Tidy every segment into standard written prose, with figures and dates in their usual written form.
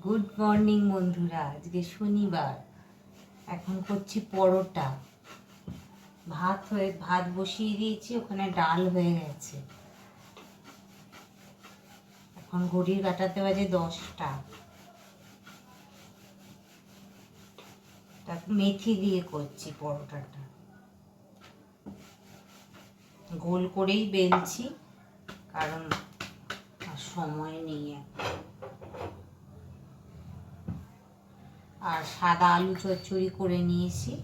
Good morning বন্ধুরা। আজকে শনিবার, এখন করছি পরোটা। ভাত বসিয়ে দিয়েছি, ওখানে ডাল হয়ে গেছে। এখন ঘড়ির কাঁটাতে বাজে 10টা। মেথি দিয়ে করছি পরোটাটা, গোল করেই বেলছি কারণ আর সময় নেই এখন। আর সাদা আলু চচ্চড়ি করে নিয়েছি।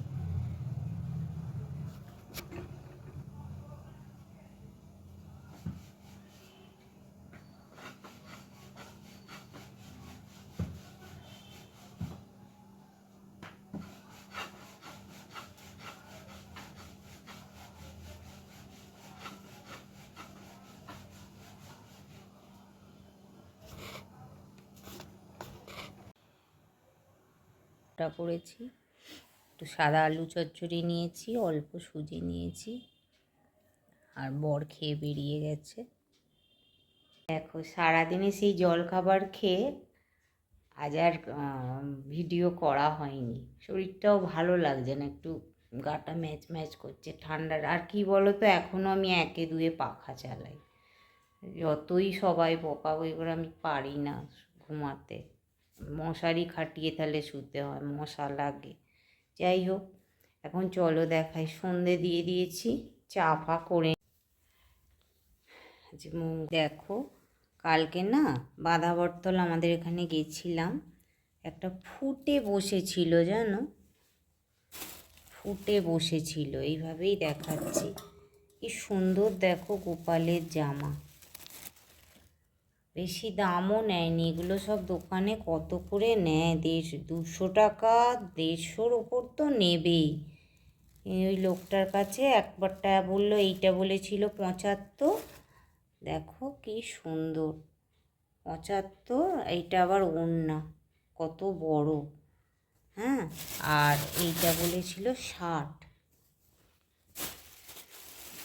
করেছি একটু সাদা আলু চচ্চড়ি নিয়েছি, অল্প সুজি নিয়েছি, আর বর খেয়ে বেরিয়ে গেছে। দেখো, সারাদিনে সেই জলখাবার খেয়ে আজ আর ভিডিও করা হয়নি। শরীরটাও ভালো লাগছে না, একটু গাটা ম্যাচ ম্যাচ করছে ঠান্ডার। আর কি বলো তো, এখনও আমি একে দুয়ে পাখা চালাই। যতই সবাই বকাবকি করে, আমি পারি না ঘুমাতে। মশারি খাটিয়ে তাহলে শুতে হয়, মশা লাগে। যাই হোক, এখন চলো দেখাই। সন্ধে দিয়ে দিয়েছি, চা ফা করে। দেখো, কালকে না বাঁধাবর্তল আমাদের এখানে গেছিলাম, একটা ফুটে বসেছিল, জানো, ফুটে বসেছিল। এইভাবেই দেখাচ্ছি, কি সুন্দর দেখো গোপালের জামা। বেশি দামও নেয়নি, এগুলো সব দোকানে কত করে নেয়, 200 টাকা, 150-র ওপর তো নেবেই। ওই লোকটার কাছে একবারটা বললো, এইটা বলেছিল 75। দেখো কি সুন্দর, 75। এইটা আবার ওড়না কত বড়, হ্যাঁ। আর এইটা বলেছিল 60,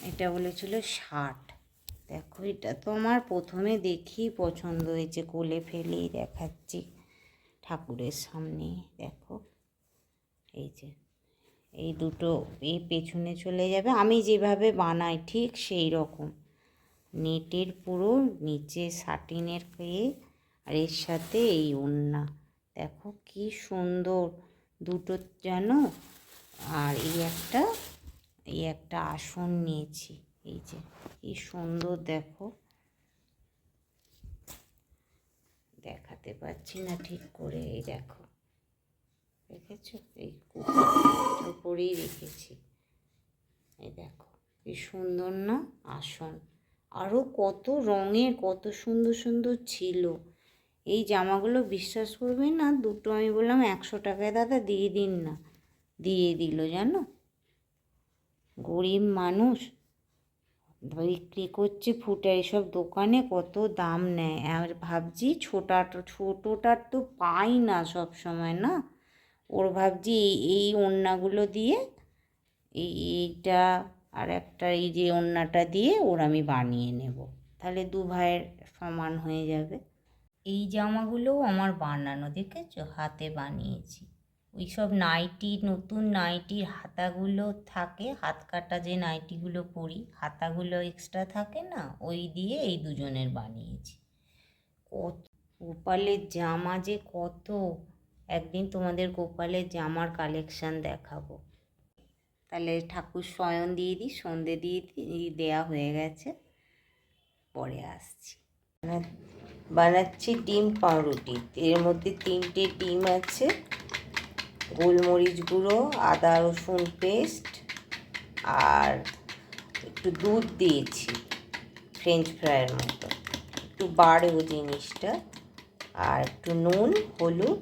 এটা বলেছিল 60। দেখো, এটা তো আমার প্রথমে দেখেই পছন্দ হয়েছে, কোলে ফেলেই দেখাচ্ছি ঠাকুরের সামনে। দেখো, এই যে এই দুটো এই পেছনে চলে যাবে, আমি যেভাবে বানাই ঠিক সেই রকম। নেটের পুরো নিচে সাটিনের পেয়ে, আর এর সাথে এই ওড়না। দেখো কি সুন্দর দুটো, জানো। আর এই একটা আসন নিয়েছি, এই যে কি সুন্দর। দেখো, দেখাতে পাচ্ছি না ঠিক করে, এই দেখো, দেখেছো, এই উপরেই রেখেছি। এই দেখো কি সুন্দর না আসন। আরও কত রঙের, কত সুন্দর সুন্দর ছিল। এই জামাগুলো বিশ্বাস করবে না, দুটো আমি বললাম 100 টাকায় দাদা দিয়ে দিন না, দিয়ে দিল, জানো। গরিব মানুষ বিক্রি করছে ফুটে, এইসব দোকানে কত দাম নেয়। আর ভাবছি ছোটোটার তো পাই না সব সময় না। ওর ভাবছি এই ওড়নাগুলো দিয়ে, এইটা আর একটা এই যে ওড়নাটা দিয়ে ওর আমি বানিয়ে নেব, তাহলে দু ভাইয়ের সমান হয়ে যাবে। এই জামাগুলোও আমার বানানো, দেখেছো, হাতে বানিয়েছি। ওই সব নাইটি, নতুন নাইটির হাতাগুলো থাকে, হাত কাটা যে নাইটিগুলো পরি, হাতাগুলো এক্সট্রা থাকে না, ওই দিয়ে এই দুজনের বানিয়েছি। কত গোপালের জামা যে কত! একদিন তোমাদের গোপালের জামার কালেকশান দেখাবো। তাহলে ঠাকুর শয়ন দিয়ে দিই, সন্ধে দিয়ে দেওয়া হয়ে গেছে, পরে আসছি। বানাচ্ছি ডিম পাউরুটি। এর মধ্যে 3টে ডিম আছে, গোলমরিচ গুঁড়ো, আদা রসুন পেস্ট, আর একটু দুধ দিয়েছি ফ্রেঞ্চ ফ্রাইয়ের মতো, একটু বাড়বো জিনিসটা, আর একটু নুন, হলুদ,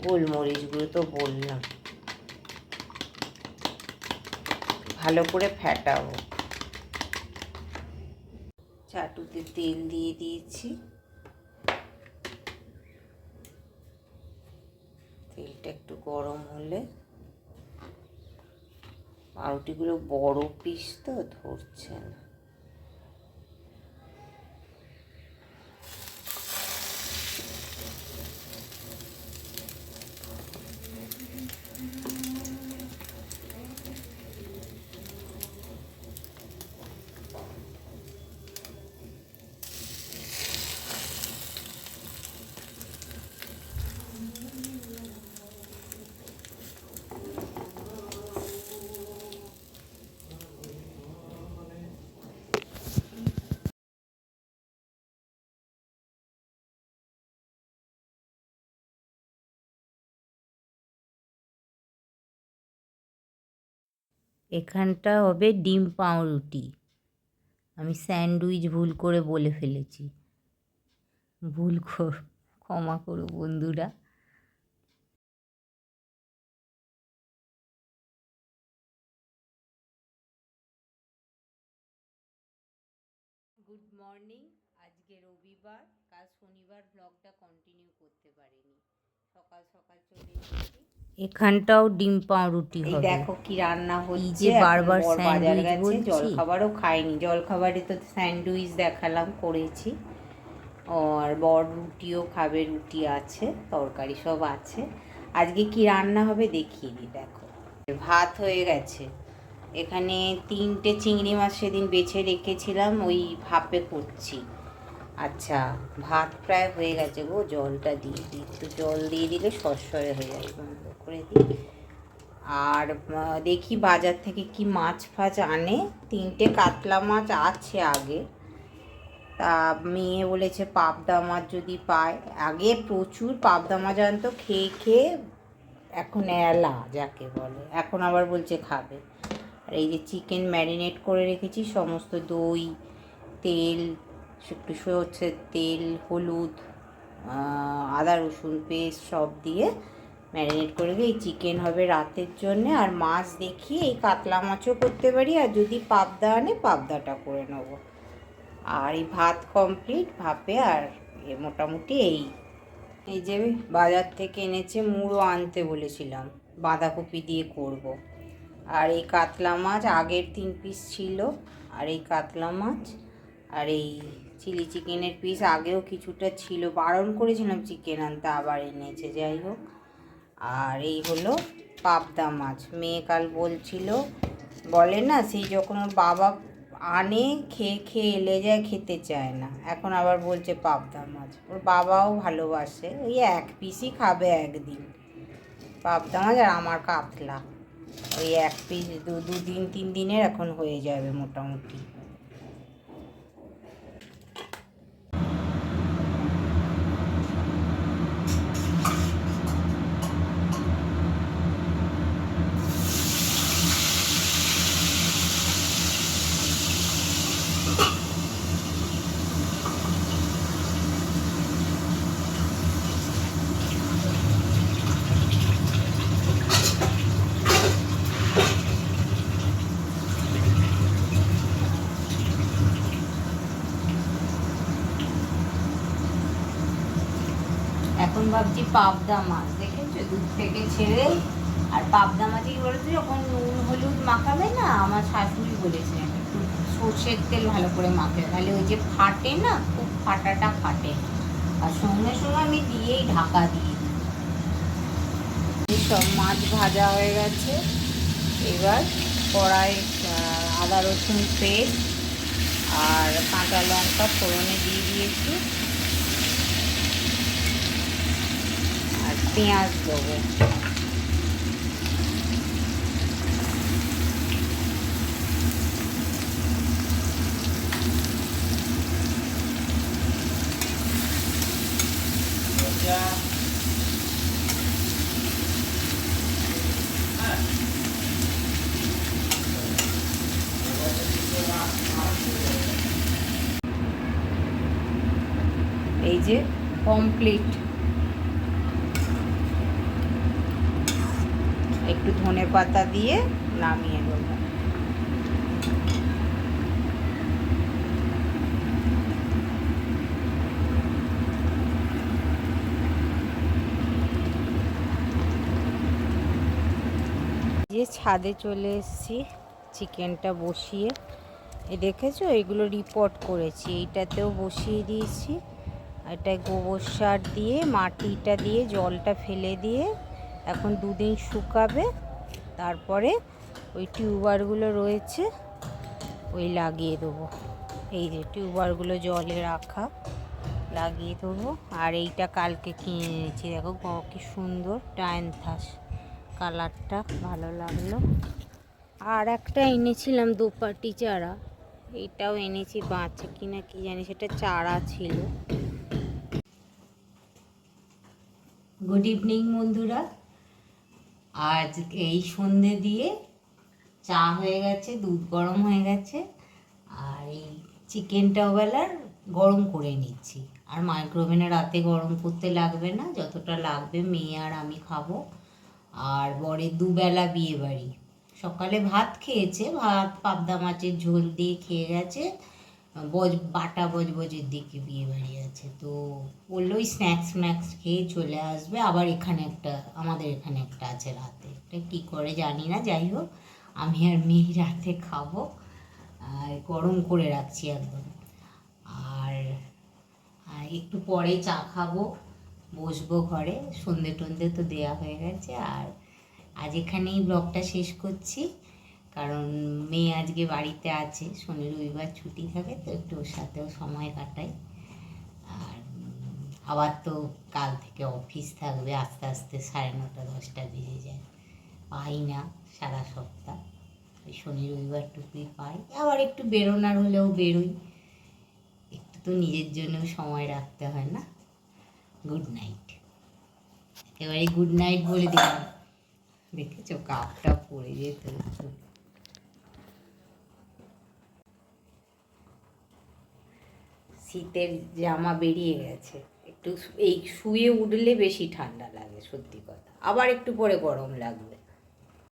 গোলমরিচ গুঁড়ো তো বললাম। ভালো করে ফেটাবো। চাটুতে তেল দিয়ে দিয়েছি, তেলটা একটু গরম হলে, পাউরুটিগুলো বড় পিস তো ধরছে না, এখানটা হবে ডিম পাউরুটি। আমি স্যান্ডউইচ ভুল করে বলে ফেলেছি, ক্ষমা করো বন্ধুরা। Good morning. আজকে রবিবার, কাল শনিবার ব্লগটা কন্টিনিউ করতে পারিনি, সকাল সকাল চলে এসেছি। এখানটাও ডিম পাউরুটি হবে। দেখো কি রান্না হচ্ছে, যে বারবার স্যান্ডউইচ বলছি। জলখাবারও খাইনি, জলখাবারে তো স্যান্ডউইচ দেখালাম করেছি, আর বড় রুটিও খাবে, রুটি আছে, তরকারি সব আছে। আজকে কি রান্না হবে দেখিয়ে দিই। দেখো ভাত হয়ে গেছে, এখানে 3টে চিংড়ি মাছ সেদিন বেছে রেখেছিলাম, ওই ভাপে করছি। আচ্ছা, ভাত প্রায় হয়ে গেছে গো, জলটা দিয়ে দিই, একটু জল দিয়ে দিলে সরসরে হয়ে যায়, বন্ধ করে দিই। আর দেখি বাজার থেকে কি মাছ ফাছ আনে, 3টে কাতলা মাছ আছে আগে, তা মেয়ে বলেছে পাবদা মাছ যদি পায়। আগে প্রচুর পাবদা মাছ আনতো, খেয়ে খেয়ে এখন এলা যাকে বলে, এখন আবার বলছে খাবে। আর এই যে চিকেন ম্যারিনেট করে রেখেছি, সমস্ত দই, তেল, একটু সরষের তেল, হলুদ, আদা রসুন পেস্ট সব দিয়ে ম্যারিনেট করে দিয়ে, এই চিকেন হবে রাতের জন্যে। আর মাছ দেখি এই কাতলা মাছও করতে পারি, আর যদি পাবদা আনে পাবদাটা করে নেবো। আর এই ভাত কমপ্লিট ভাপে, আর মোটামুটি এই যে বাজার থেকে এনেছে, মুড়ো আনতে বলেছিলাম, বাঁধাকপি দিয়ে করব। আর এই কাতলা মাছ আগের 3 পিস ছিল, আর এই কাতলা মাছ, আর এই চিলি চিকেনের পিস আগেও কিছুটা ছিল, বারণ করেছিলাম চিকেন আনতে, আবার এনেছে, যাই হোক। আর এই হলো পাবদা মাছ। মেয়ে কাল বলছিল, বলে না সেই যখন ওর বাবা আনে খেয়ে খেয়ে এলে যায়, খেতে চায় না, এখন আবার বলছে পাবদা মাছ। ওর বাবাও ভালোবাসে, ওই 1 পিসই খাবে একদিন পাবদা মাছ, আর আমার কাতলা ওই 1 পিস 2 দিন 3 দিনের এখন হয়ে যাবে মোটামুটি। এখন ভাবছি পাবদা মাছ, দেখেছো দুধ থেকে ছেড়ে। আর পাবদা মাছে কি বলতো, যখন নুন হলুদ মাখাবে না, আমার শাশুড়ি বলেছে একটু সর্ষের তেল ভালো করে মাখবে, তাহলে ওই যে ফাটে না, খুব ফাটাটা ফাটে। আর সঙ্গে সঙ্গে আমি দিয়েই ঢাকা দিয়ে দিই। সব মাছ ভাজা হয়ে গেছে, এবার কড়াই আদা রসুন পেস্ট আর কাঁচা লঙ্কা ফোড়নে দিয়ে দিয়েছি, আর পেঁয়াজ দেবো। এই যে কমপ্লিট, একটু ধনে পাতা দিয়ে নামিয়ে দেবো। যে ছাদে চলে এসেছি, চিকেনটা বসিয়ে, দেখেছো এগুলো রিপোর্ট করেছি, এইটাতেও বসিয়ে দিয়েছি। এটা গোবর সার দিয়ে, মাটিটা দিয়ে, জলটা ফেলে দিয়ে এখন 2 দিন শুকাবে, তারপরে ওই টিউবারগুলো রয়েছে ওই লাগিয়ে দেবো। এই যে টিউবারগুলো জলে রাখা, লাগিয়ে দেবো। আর এইটা কালকে কিনে এনেছি, দেখো কি সুন্দর ডায়ান্থাস, কালারটা ভালো লাগলো। আর একটা এনেছিলাম দোপাটি চারা, এইটাও এনেছি, বাঁচে কিনা কি জানি, সেটা চারা ছিল। গুড ইভিনিং বন্ধুরা, আজ এই সন্ধে দিয়ে চা হয়ে গেছে, দুধ গরম হয়ে গেছে, আর এই চিকেনটাও বেলার গরম করে নিচ্ছি। আর মাইক্রোওভেনে রাতে গরম করতে লাগবে না, যতটা লাগবে মেয়ে আর আমি খাবো। আর বরের দুবেলা বিয়ে বাড়ি, সকালে ভাত খেয়েছে, ভাত পাবদা মাছের ঝোল দিয়ে খেয়ে গেছে, বাটা বজবজের দিকে বিয়ে বাড়ি আছে, তো বললো ওই স্ন্যাক্স খেয়ে চলে আসবে। আবার এখানে একটা, আমাদের এখানে একটা আছে রাতে, এটা কী করে জানি না, যাই হোক আমি আর মেয়ে রাতে খাবো, আর গরম করে রাখছি একদম। আর একটু পরে চা খাবো, বসবো ঘরে, সন্ধে টন্ধে তো দেয়া হয়ে গেছে। আর আজ এখানেই ব্লগটা শেষ করছি, কারণ মেয়ে আজকে বাড়িতে আছে, শনি রবিবার ছুটি থাকে, তো একটু ওর সাথেও সময় কাটাই। আর আবার তো কাল থেকে অফিস থাকবে, আস্তে আস্তে 9:30-10টা বেজে যায়, পাই না সারা সপ্তাহ, ওই শনি রবিবারটুকুই পাই। আবার একটু বেরোনার হলেও বেরোই, একটু তো নিজের জন্যও সময় রাখতে হয় না। গুড নাইট, এবারে গুড নাইট বলে দিলাম, দেখেছো কাপটা পড়ে যেত। শীতের জামা বেরিয়ে গেছে, একটু এই শুয়ে উঠলে বেশি ঠান্ডা লাগে সত্যি কথা, আবার একটু পরে গরম লাগবে।